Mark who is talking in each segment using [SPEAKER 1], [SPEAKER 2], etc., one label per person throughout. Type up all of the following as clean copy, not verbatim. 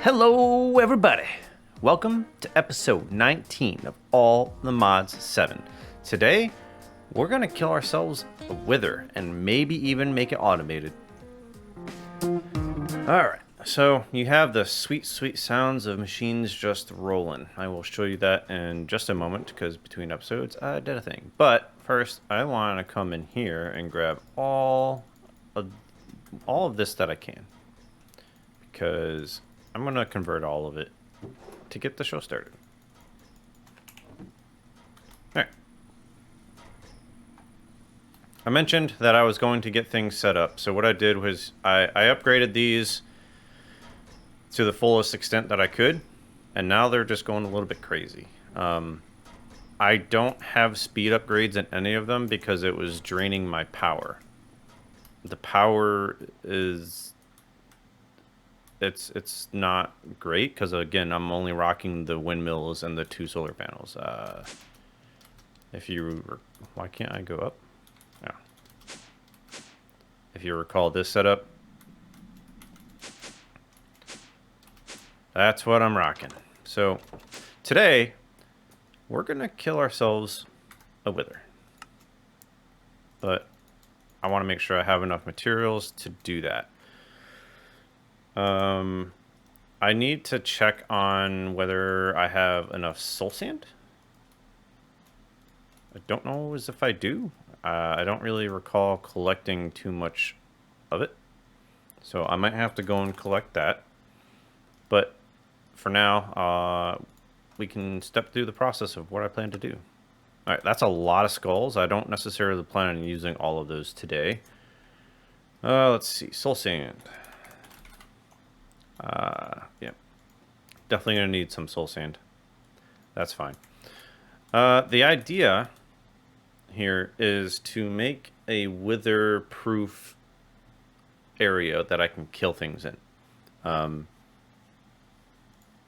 [SPEAKER 1] Hello, everybody. Welcome to episode 19 of All the Mods 7. Today, we're going to kill ourselves a wither and maybe even make it automated. Alright, so you have the sweet, sweet sounds of machines just rolling. I will show you that in just a moment because between episodes I did a thing. But first, I want to come in here and grab all of this that I can, because I'm going to convert all of it to get the show started. Alright. I mentioned that I was going to get things set up. So what I did was I upgraded these to the fullest extent that I could. And now they're just going a little bit crazy. I don't have speed upgrades in any of them because it was draining my power. The power is... It's not great because, again, I'm only rocking the windmills and the 2 solar panels. Why can't I go up? Yeah. If you recall this setup, that's what I'm rocking. So today we're gonna kill ourselves a wither, but I want to make sure I have enough materials to do that. I need to check on whether I have enough soul sand. I don't know as if I do. I don't really recall collecting too much of it, so I might have to go and collect that. But for now, we can step through the process of what I plan to do. All right, that's a lot of skulls. I don't necessarily plan on using all of those today. Let's see, soul sand. Yeah, definitely gonna need some soul sand. That's fine. The idea here is to make a wither-proof area that I can kill things in.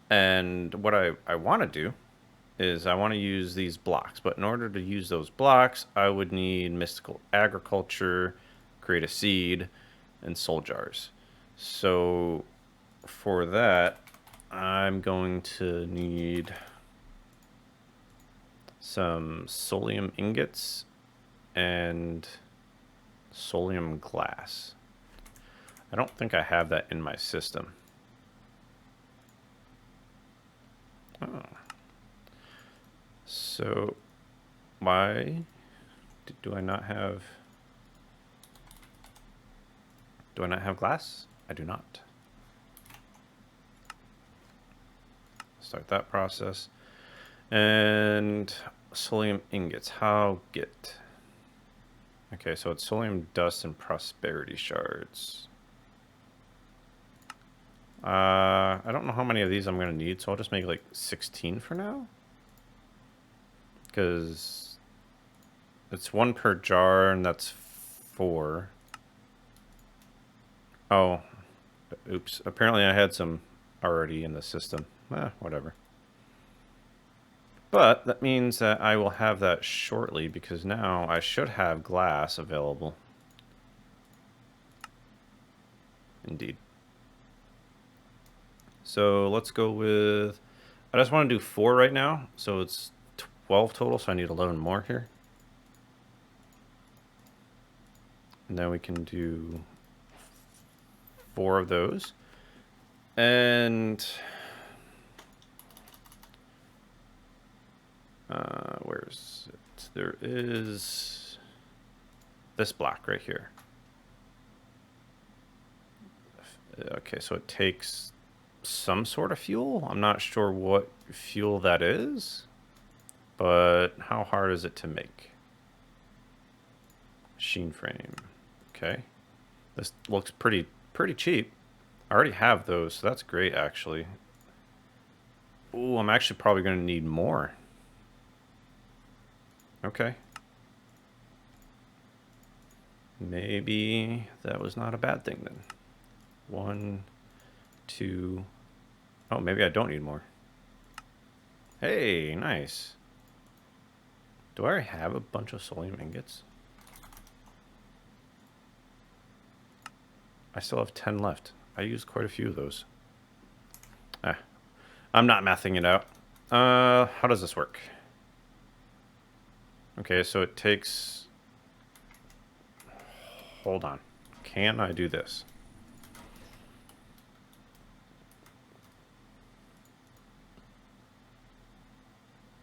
[SPEAKER 1] And what I want to do is I want to use these blocks, but in order to use those blocks, I would need mystical agriculture, create a seed, and soul jars. So for that, I'm going to need some solium ingots and solium glass. I don't think I have that in my system. Oh. So why do I not have glass? I do not. Start that process. And solium ingots, how get? Okay, so it's solium dust and prosperity shards. I don't know how many of these I'm going to need, so I'll just make like 16 for now. Because it's 1 per jar, and that's 4. Oh, oops. Apparently I had some already in the system. Whatever. But that means that I will have that shortly, because now I should have glass available. Indeed. So let's go with... I just want to do 4 right now, so it's 12 total, so I need 11 more here. And then we can do 4 of those. And... where's it? There is this block right here. Okay, so it takes some sort of fuel. I'm not sure what fuel that is, but how hard is it to make? Machine frame. Okay, this looks pretty cheap. I already have those, so that's great actually. Ooh, I'm actually probably going to need more. Okay. Maybe that was not a bad thing then. 1, 2. Oh, maybe I don't need more. Hey, nice. Do I already have a bunch of solium ingots? I still have 10 left. I used quite a few of those. I'm not mathing it out. How does this work? Okay, so it takes... Hold on. Can I do this?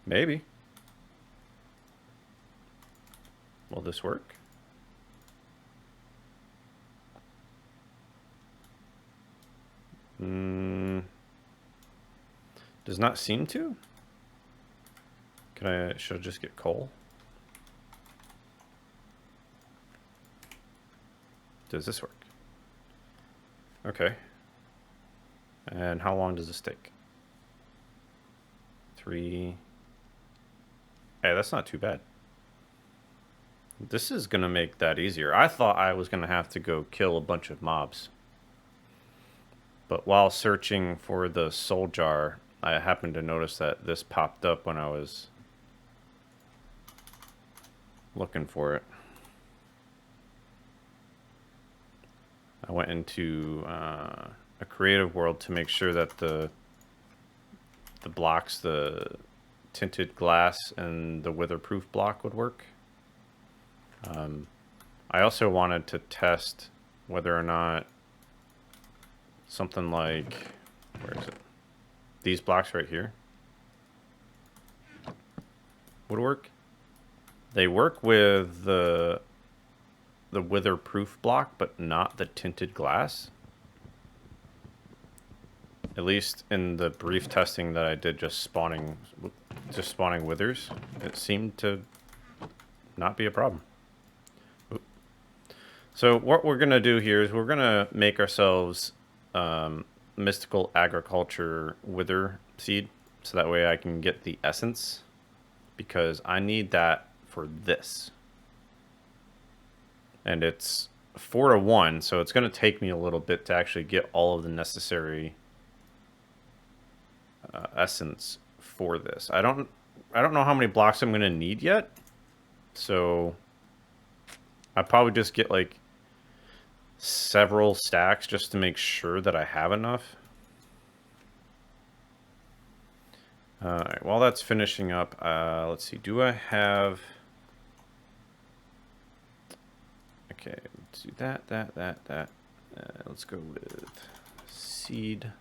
[SPEAKER 1] Maybe. Will this work? Does not seem to. Should I just get coal? Does this work? Okay. And how long does this take? 3. Hey, that's not too bad. This is gonna make that easier. I thought I was gonna have to go kill a bunch of mobs. But while searching for the soul jar, I happened to notice that this popped up when I was looking for it. I went into a creative world to make sure that the blocks, the tinted glass and the weatherproof block would work. I also wanted to test whether or not something like, where is it? These blocks right here would work. They work with the weatherproof block, but not the tinted glass. At least in the brief testing that I did, just spawning withers, it seemed to not be a problem. Oop. So what we're gonna do here is we're gonna make ourselves mystical agriculture wither seed, so that way I can get the essence, because I need that for this. And it's 4 to 1, so it's going to take me a little bit to actually get all of the necessary essence for this. I don't know how many blocks I'm going to need yet, so I'll probably just get like several stacks just to make sure that I have enough. Alright, while that's finishing up, let's see, do I have... Okay, let's do that. Let's go with seed.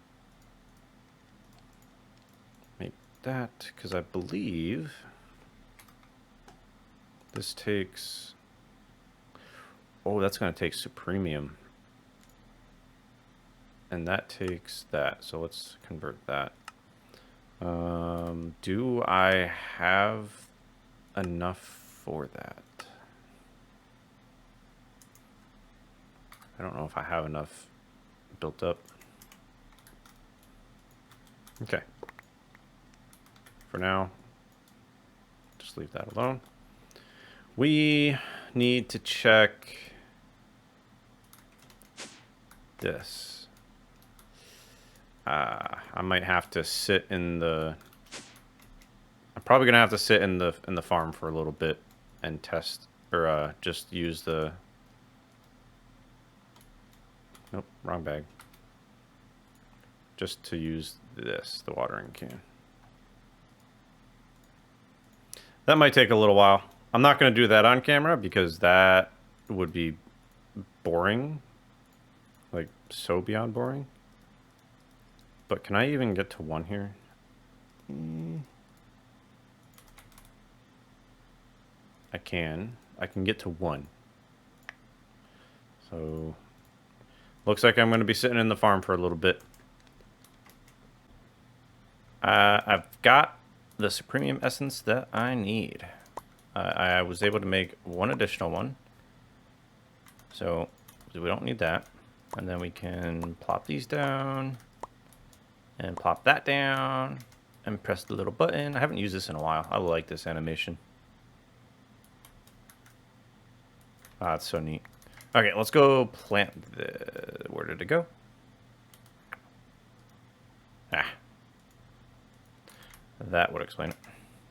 [SPEAKER 1] Make that, because I believe this takes... Oh, that's going to take supremium. And that takes that, so let's convert that. Do I have enough for that? I don't know if I have enough built up. Okay. For now, just leave that alone. We need to check this. I might have to sit in the... I'm probably gonna have to sit in the farm for a little bit and test, or just use the... Nope, wrong bag. Just to use this, the watering can. That might take a little while. I'm not going to do that on camera because that would be boring. Like, so beyond boring. But can I even get to 1 here? I can. I can get to 1. So... Looks like I'm going to be sitting in the farm for a little bit. I've got the supremium essence that I need. I was able to make 1 additional one. So we don't need that. And then we can plop these down. And plop that down. And press the little button. I haven't used this in a while. I like this animation. Ah, it's so neat. Okay, let's go plant the... Where did it go? Ah. That would explain it.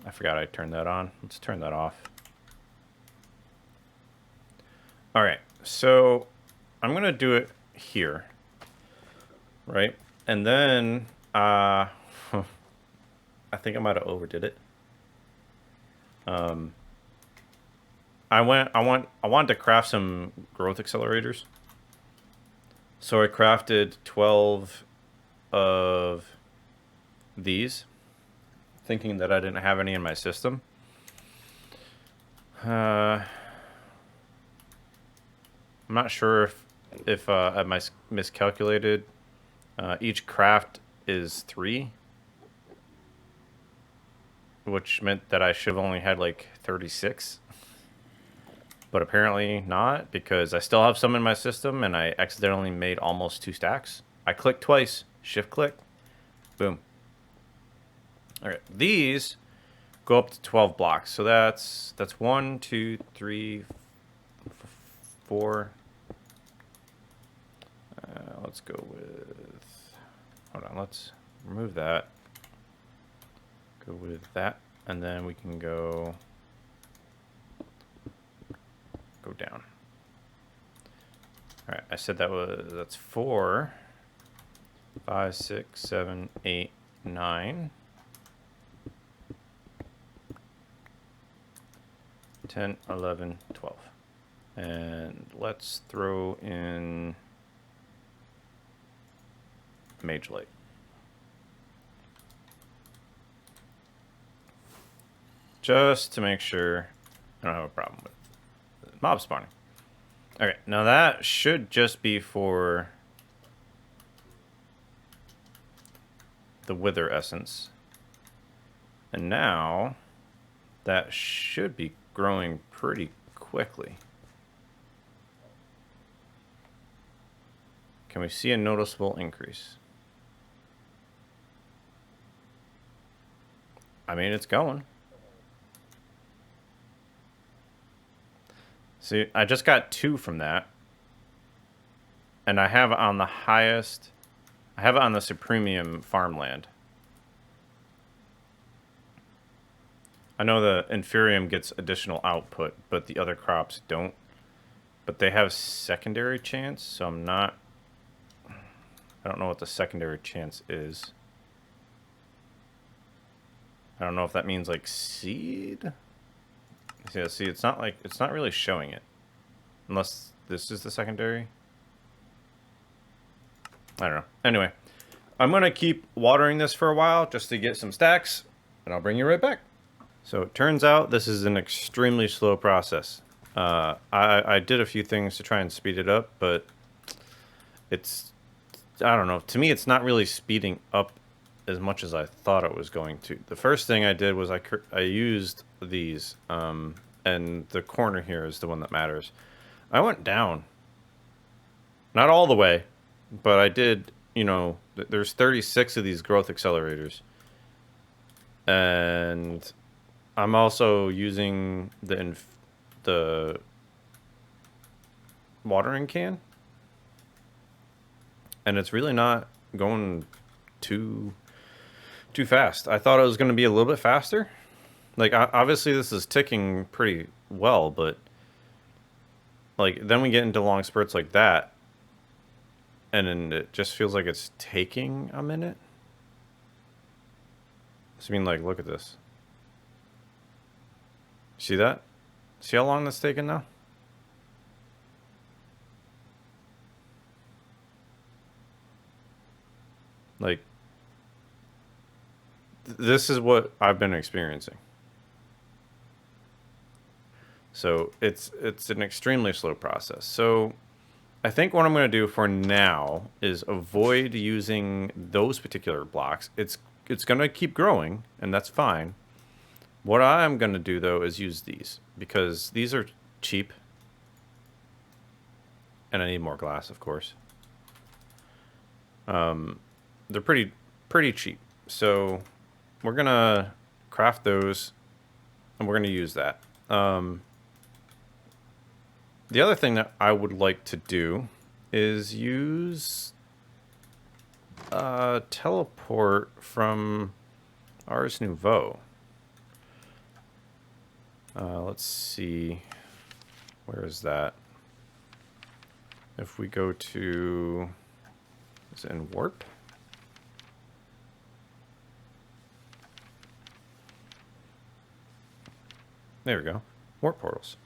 [SPEAKER 1] I forgot I turned that on. Let's turn that off. Alright, so I'm going to do it here. Right? And then I think I might have overdid it. I wanted to craft some growth accelerators. So I crafted 12 of these, thinking that I didn't have any in my system. I'm not sure if I miscalculated. Each craft is 3, which meant that I should have only had like 36. But apparently not, because I still have some in my system and I accidentally made almost 2 stacks. I clicked twice, shift click, boom. All right, these go up to 12 blocks. So that's 1, 2, 3, 4. Let's go with, hold on, let's remove that. Go with that, and then we can go down. All right, I said that's 4, 5, 6, 7, 8, 9, 10, 11, 12. And let's throw in Mage Light. Just to make sure I don't have a problem with mob spawning. Okay, now that should just be for the Wither Essence. And now that should be growing pretty quickly. Can we see a noticeable increase? I mean, it's going. See, I just got 2 from that. And I have it on the highest, I have it on the Supremium farmland. I know the Inferium gets additional output, but the other crops don't. But they have secondary chance, so I don't know what the secondary chance is. I don't know if that means like seed. Yeah, see, it's not really showing it. Unless this is the secondary. I don't know. Anyway, I'm going to keep watering this for a while just to get some stacks, and I'll bring you right back. So it turns out this is an extremely slow process. I did a few things to try and speed it up, but it's, I don't know. To me, it's not really speeding up as much as I thought it was going to. The first thing I did was I used these, and the corner here is the one that matters. I went down. Not all the way, but I did, you know, there's 36 of these growth accelerators. And I'm also using the watering can. And it's really not going too fast. I thought it was going to be a little bit faster. Like, obviously this is ticking pretty well, but like then we get into long spurts like that, and then it just feels like it's taking a minute. So I mean, like, look at this. See that? See how long that's taking now? Like, this is what I've been experiencing. So it's an extremely slow process. So I think what I'm going to do for now is avoid using those particular blocks. It's going to keep growing, and that's fine. What I'm going to do, though, is use these, because these are cheap. And I need more glass, of course. They're pretty cheap. So we're going to craft those, and we're going to use that. The other thing that I would like to do is use teleport from Ars Nouveau. Let's see. Where is that? If we go to... Is it in Warp? There we go. Warp portals.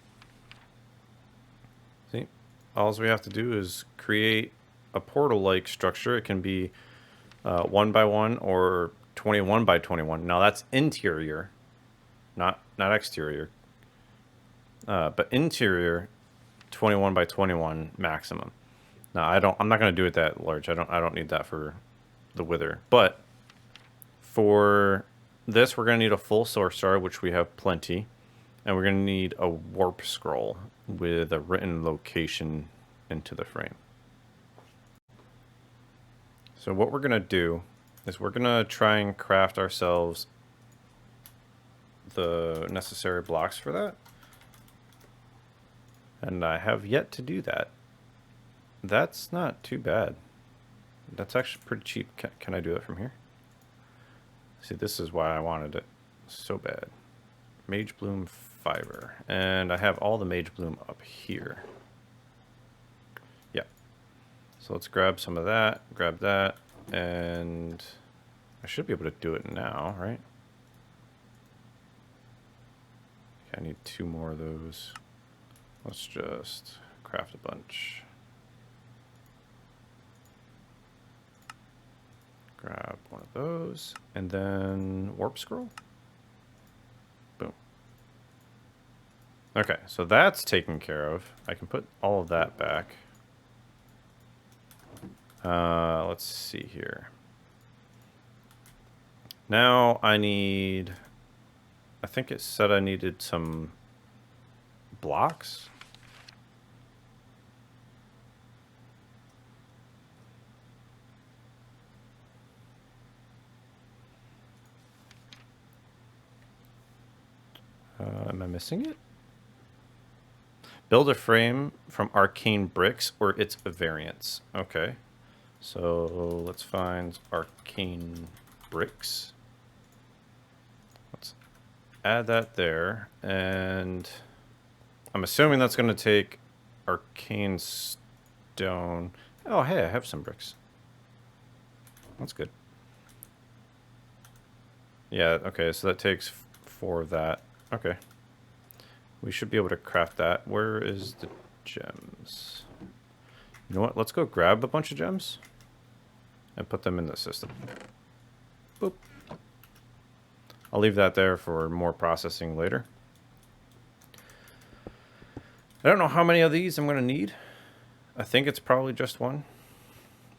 [SPEAKER 1] See? All we have to do is create a portal-like structure. It can be 1 by 1 or 21 by 21. Now that's interior, not exterior. But interior, 21 by 21 maximum. Now I'm not going to do it that large. I don't need that for the wither. But for this, we're going to need a full source star, which we have plenty. And we're going to need a warp scroll with a written location into the frame. So what we're going to do is we're going to try and craft ourselves the necessary blocks for that. And I have yet to do that. That's not too bad. That's actually pretty cheap. Can I do it from here? See, this is why I wanted it so bad. Mage Bloom fiber. And I have all the Mage Bloom up here. Yeah. So let's grab some of that, grab that, and I should be able to do it now, right? Okay, I need 2 more of those. Let's just craft a bunch. Grab one of those, and then warp scroll. Boom. Okay, so that's taken care of. I can put all of that back. Let's see here. Now I need, I think it said I needed some blocks. Am I missing it? Build a frame from arcane bricks or its variants. Okay. So let's find arcane bricks. Let's add that there. And I'm assuming that's going to take arcane stone. Oh, hey, I have some bricks. That's good. Yeah, okay, so that takes 4 of that. Okay. We should be able to craft that. Where is the gems? You know what? Let's go grab a bunch of gems and put them in the system. Boop. I'll leave that there for more processing later. I don't know how many of these I'm going to need. I think it's probably just 1.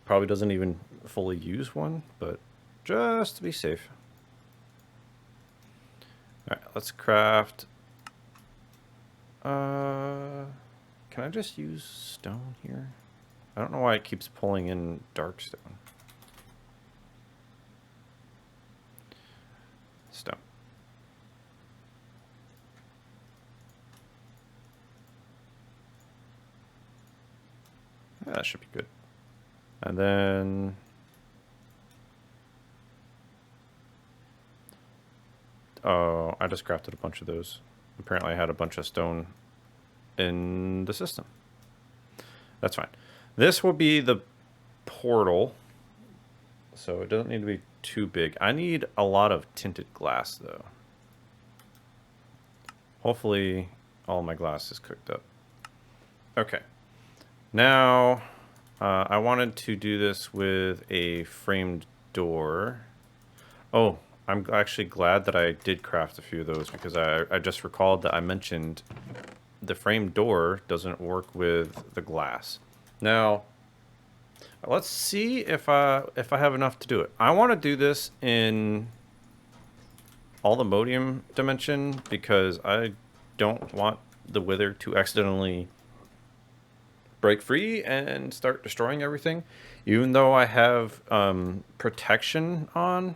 [SPEAKER 1] Probably doesn't even fully use 1, but just to be safe. Alright, let's craft. Can I just use stone here? I don't know why it keeps pulling in dark stone. Stone. Yeah, that should be good. And then oh, I just crafted a bunch of those. Apparently I had a bunch of stone in the system. That's fine. This will be the portal, so it doesn't need to be too big. I need a lot of tinted glass, though. Hopefully all my glass is cooked up. Okay. Now, I wanted to do this with a framed door. Oh, I'm actually glad that I did craft a few of those, because I just recalled that I mentioned the framed door doesn't work with the glass. Now, let's see if I have enough to do it. I want to do this in all the modium dimension because I don't want the wither to accidentally break free and start destroying everything. Even though I have protection on,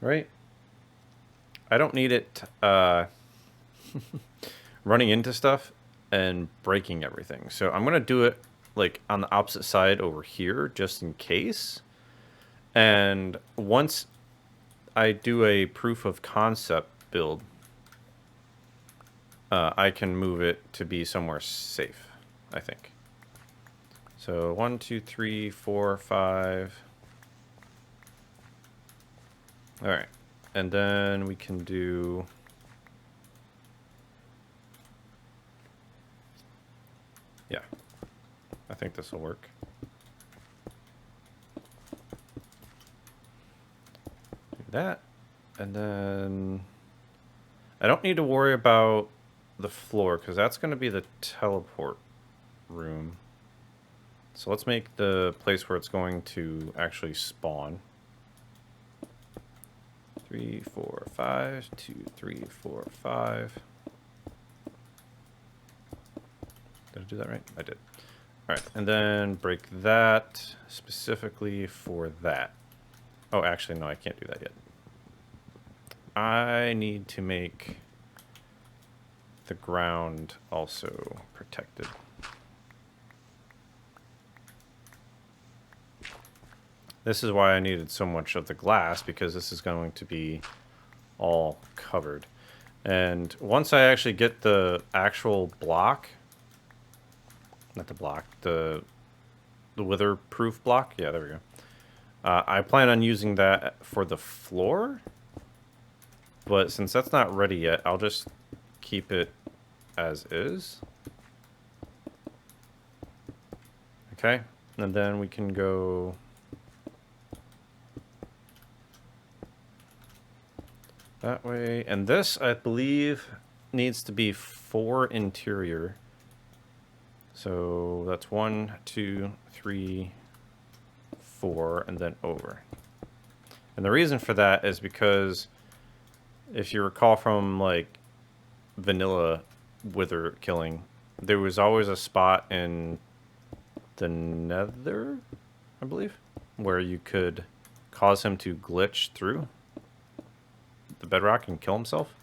[SPEAKER 1] right? I don't need it running into stuff and breaking everything. So I'm gonna do it like on the opposite side over here, just in case. And once I do a proof of concept build, I can move it to be somewhere safe, I think. So 1, 2, 3, 4, 5. All right, and then we can do think this will work. Do that. And then I don't need to worry about the floor because that's going to be the teleport room. So let's make the place where it's going to actually spawn. 3, 4, 5, 2, 3, 4, 5. Did I do that right? I did. All right, and then break that specifically for that. Oh, actually, no, I can't do that yet. I need to make the ground also protected. This is why I needed so much of the glass, because this is going to be all covered. And once I actually get the actual block, not the block, the wither-proof block, yeah, there we go. I plan on using that for the floor, but since that's not ready yet, I'll just keep it as is. Okay, and then we can go that way. And this, I believe, needs to be 4 interior. So that's 1, 2, 3, 4, and then over. And the reason for that is because if you recall from like vanilla wither killing, there was always a spot in the nether, I believe, where you could cause him to glitch through the bedrock and kill himself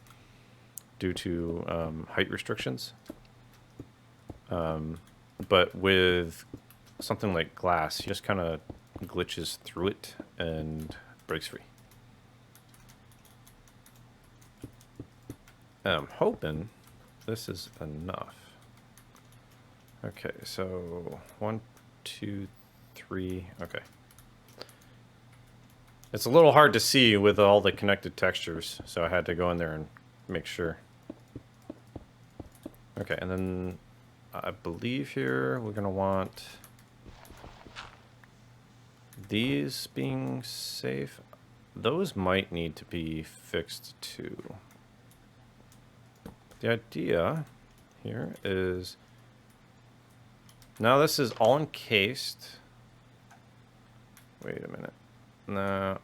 [SPEAKER 1] due to height restrictions. But with something like glass, he just kind of glitches through it and breaks free. I'm hoping this is enough. Okay, so 1, 2, 3. Okay. It's a little hard to see with all the connected textures, so I had to go in there and make sure. Okay, and then I believe here we're going to want these being safe. Those might need to be fixed too. The idea here is, now this is all encased. Wait a minute. No.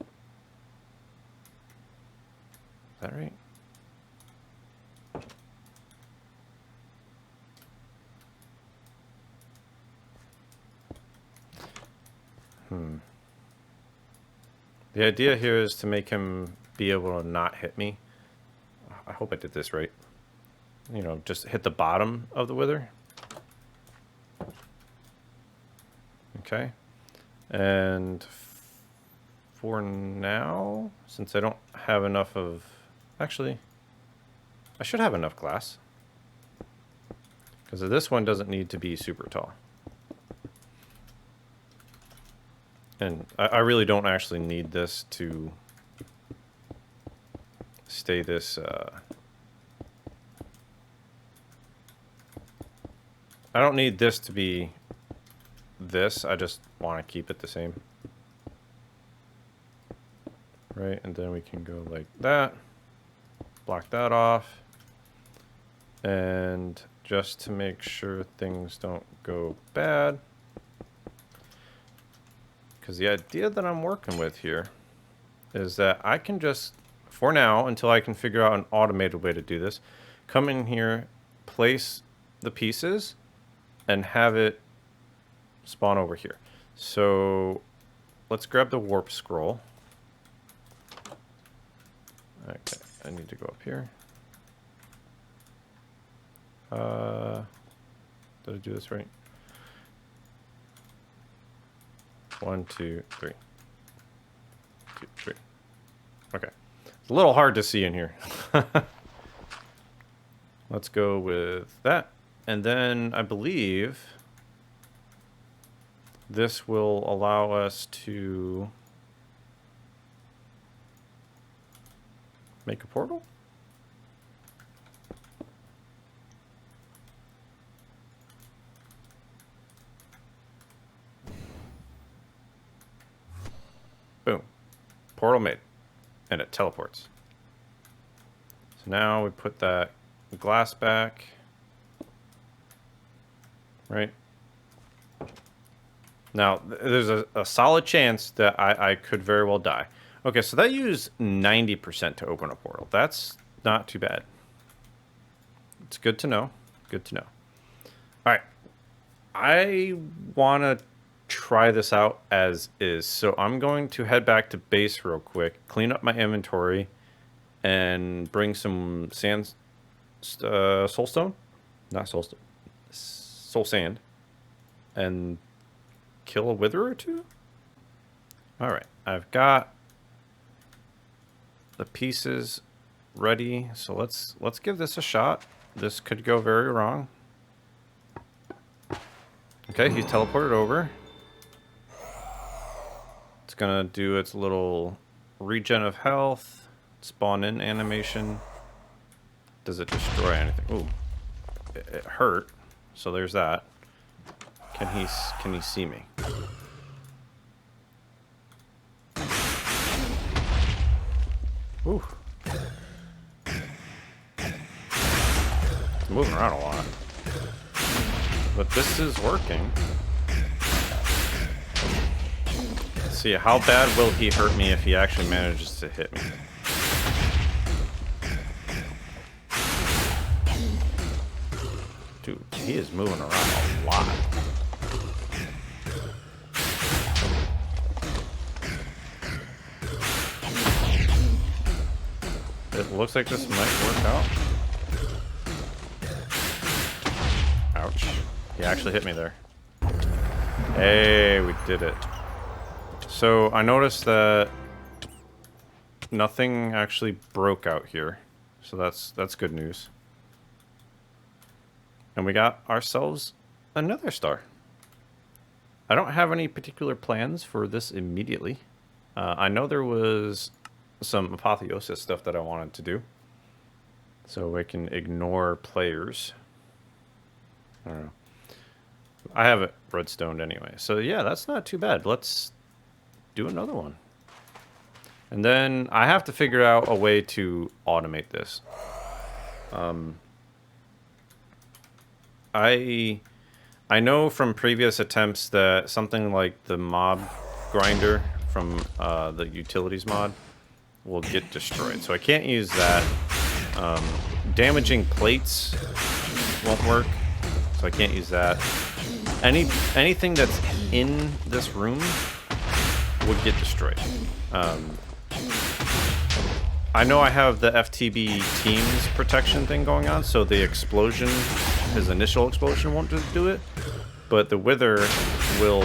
[SPEAKER 1] Is that right? The idea here is to make him be able to not hit me. I hope I did this right. You know, just hit the bottom of the wither. Okay. And for now, since I don't have enough of... Actually, I should have enough glass. Because this one doesn't need to be super tall. And I really don't actually need this to stay this... I don't need this to be this. I just want to keep it the same. Right, and then we can go like that. Block that off. And just to make sure things don't go bad, because the idea that I'm working with here is that I can just, for now, until I can figure out an automated way to do this, come in here, place the pieces, and have it spawn over here. So let's grab the warp scroll. Okay, I need to go up here. Did I do this right? 1, 2, 3. 2, 3. Okay. It's a little hard to see in here. Let's go with that. And then I believe this will allow us to make a portal. Boom. Portal made. And it teleports. So now we put that glass back. Right? Now, there's a solid chance that I could very well die. Okay, so that used 90% to open a portal. That's not too bad. It's good to know. Good to know. All right. I want to try this out as is. So I'm going to head back to base real quick, clean up my inventory, and bring some sand, soulstone? Not soulstone. Soul sand. And kill a wither or two? Alright, I've got the pieces ready, so let's give this a shot. This could go very wrong. Okay, he's teleported over. It's gonna do its little regen of health, spawn in animation. Does it destroy anything? Ooh, it hurt. So there's that. Can he see me? Ooh. It's moving around a lot. But this is working. Let's see, how bad will he hurt me if he actually manages to hit me? Dude, he is moving around a lot. It looks like this might work out. Ouch. He actually hit me there. Hey, we did it. So I noticed that nothing actually broke out here. So that's good news. And we got ourselves another star. I don't have any particular plans for this immediately. I know there was some apotheosis stuff that I wanted to do. So I can ignore players. I don't know. I have it redstoned anyway. So yeah, that's not too bad. Let's do another one. And then I have to figure out a way to automate this. I know from previous attempts that something like the mob grinder from the utilities mod will get destroyed. So I can't use that. Damaging plates won't work. So I can't use that. Anything that's in this room would get destroyed. I know I have the FTB teams protection thing going on, so the explosion, his initial explosion won't do it, but the wither will,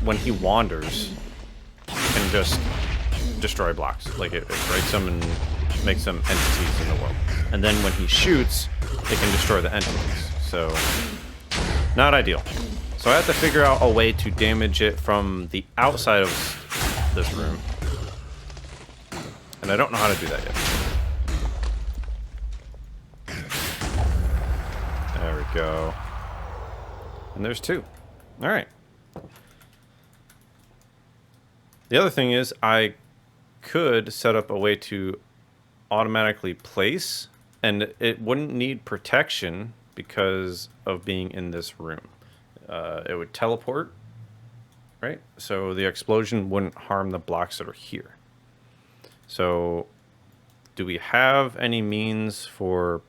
[SPEAKER 1] when he wanders, can just destroy blocks. Like it breaks them and makes them entities in the world. And then when he shoots, it can destroy the entities. So, not ideal. So I have to figure out a way to damage it from the outside of this room. And I don't know how to do that yet. There we go. And there's two. Alright. The other thing is I could set up a way to automatically place, and it wouldn't need protection because of being in this room. It would teleport, right? So the explosion wouldn't harm the blocks that are here. So, do we have any means for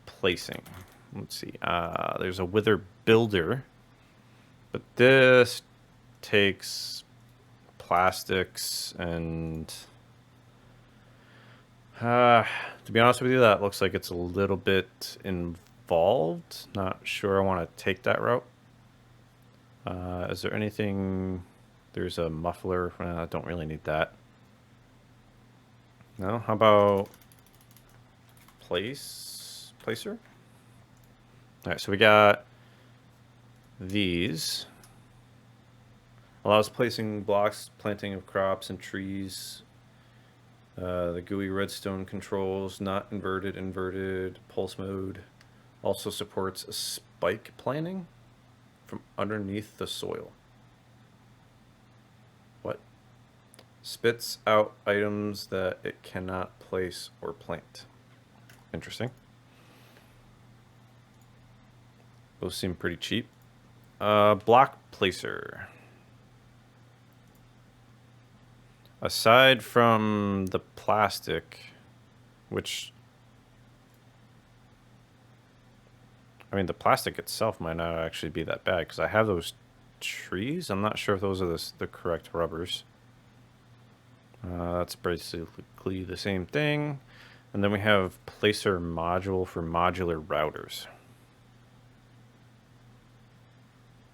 [SPEAKER 1] placing? Let's see. There's a wither builder, but this takes plastics and to be honest with you, that looks like it's a little bit involved. Not sure I want to take that route. Is there anything? There's a muffler. I don't really need that. No? How about placer? Alright, so we got these. Allows placing blocks, planting of crops and trees. The GUI redstone controls, not inverted, pulse mode. Also supports spike planting from underneath the soil. What? spits out items that it cannot place or plant. Interesting. Those seem pretty cheap. Block placer. Aside from the plastic, which, I mean, the plastic itself might not actually be that bad because I have those trees. I'm not sure if those are the correct rubbers. That's basically the same thing. And then we have placer module for modular routers.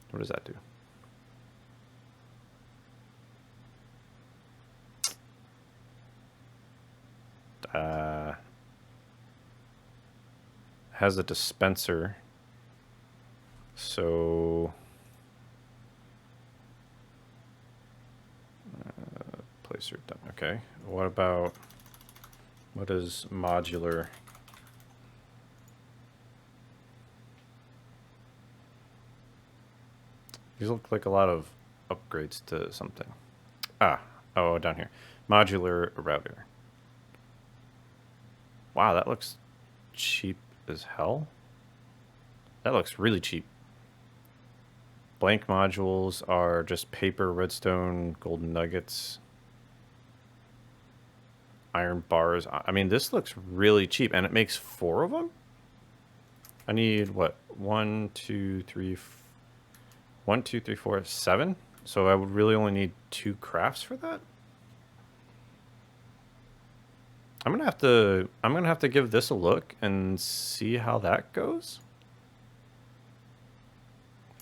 [SPEAKER 1] What does that do? Has a dispenser. So placer done. Okay. What about, what is modular? These look like a lot of upgrades to something. Oh, down here. Modular router. Wow, that looks cheap as hell. That looks really cheap. Blank modules are just paper, redstone, golden nuggets, iron bars. I mean, this looks really cheap, and it makes 4 of them? I need, what, 1, 2, 3, 4, 7? So I would really only need 2 crafts for that? I'm gonna have to give this a look and see how that goes.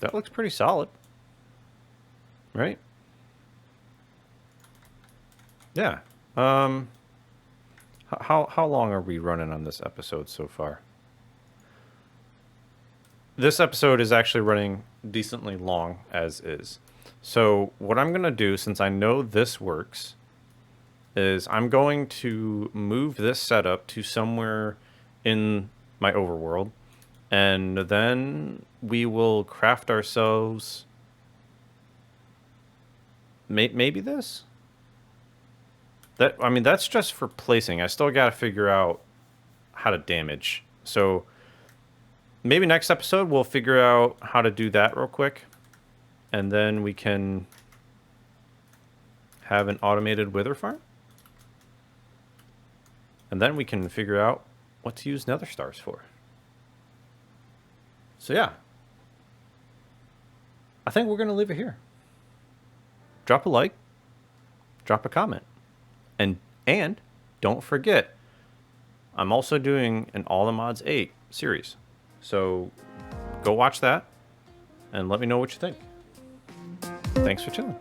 [SPEAKER 1] That looks pretty solid. Right? Yeah. How long are we running on this episode so far? This episode is actually running decently long as is. So what I'm gonna do, since I know this works, is I'm going to move this setup to somewhere in my overworld, and then we will craft ourselves maybe this. I mean, that's just for placing. I still got to figure out how to damage. So maybe next episode we'll figure out how to do that real quick, and then we can have an automated wither farm. And then we can figure out what to use nether stars for. So yeah. I think we're going to leave it here. Drop a like. Drop a comment. And don't forget, I'm also doing an All the Mods 8 series. So go watch that and let me know what you think. Thanks for chilling.